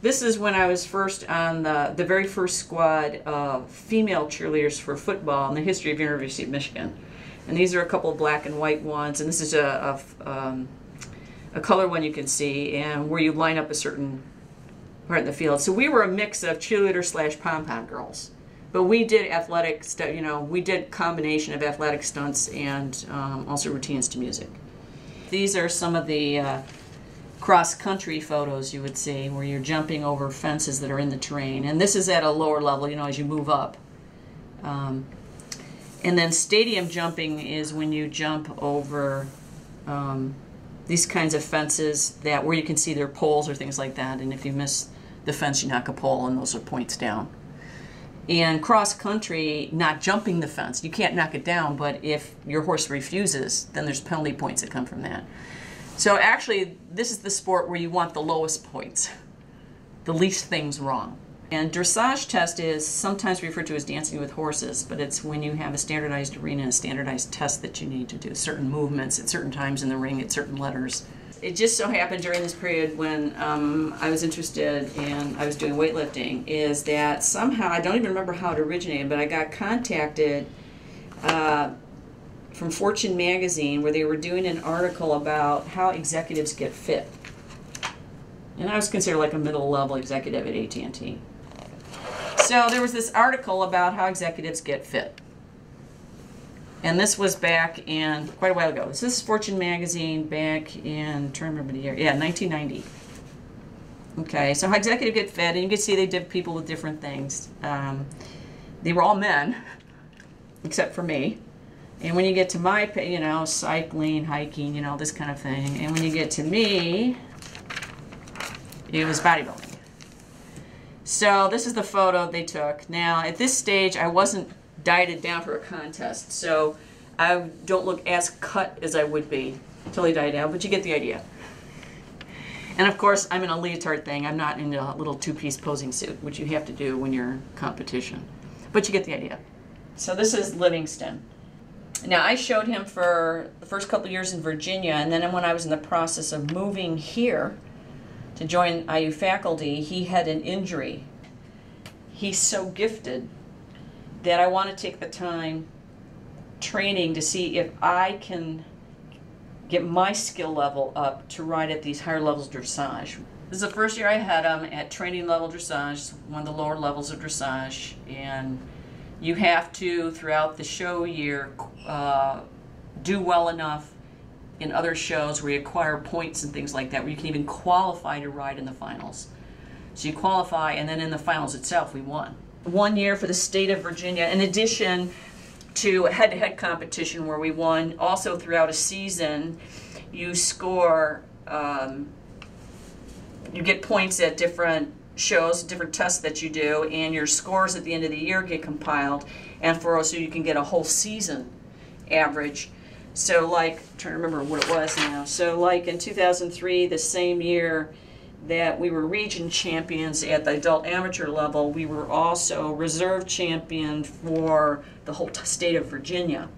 This is when I was first on the very first squad of female cheerleaders for football in the history of University of Michigan. And these are a couple of black and white ones, and this is a color one you can see, and where you line up a certain part in the field. So we were a mix of cheerleader slash pom-pom girls. But we did athletic stuff, you know, we did combination of athletic stunts and also routines to music. These are some of the cross-country photos you would see where you're jumping over fences that are in the terrain. And this is at a lower level, you know, as you move up. And then stadium jumping is when you jump over these kinds of fences that where you can see their poles or things like that. And if you miss the fence, you knock a pole, and those are points down. And cross-country, not jumping the fence. You can't knock it down, but if your horse refuses, then there's penalty points that come from that. So actually, this is the sport where you want the lowest points, the least things wrong. And dressage test is sometimes referred to as dancing with horses, but it's when you have a standardized arena and a standardized test that you need to do certain movements at certain times in the ring at certain letters. It just so happened during this period when I was interested and I was doing weightlifting is that somehow, I don't even remember how it originated, but I got contacted from Fortune magazine where they were doing an article about how executives get fit. And I was considered like a middle-level executive at AT&T. So there was this article about how executives get fit. And this was back in, quite a while ago. This is Fortune magazine back in, I'm trying to remember the year, yeah, 1990. Okay, so how executives get fit, and you can see they did people with different things. They were all men, except for me. And when you get to my, you know, cycling, hiking, you know, this kind of thing. And when you get to me, it was bodybuilding. So this is the photo they took. Now, at this stage, I wasn't dieted down for a contest, so I don't look as cut as I would be until I diet down, but you get the idea. And of course, I'm in a leotard thing. I'm not in a little two-piece posing suit, which you have to do when you're in competition. But you get the idea. So this is Livingston. Now, I showed him for the first couple of years in Virginia, and then when I was in the process of moving here to join IU faculty, he had an injury. He's so gifted that I want to take the time training to see if I can get my skill level up to ride at these higher levels of dressage. This is the first year I had him at training level dressage, one of the lower levels of dressage, and you have to, throughout the show year, do well enough in other shows where you acquire points and things like that, where you can even qualify to ride in the finals. So you qualify, and then in the finals itself, we won. 1 year for the state of Virginia, in addition to a head-to-head competition where we won. Also throughout a season, you score, you get points at different shows, different tests that you do, and your scores at the end of the year get compiled, and so you can get a whole season average. So like, I'm trying to remember what it was now. So like in 2003, the same year that we were region champions at the adult amateur level, we were also reserve champion for the whole state of Virginia.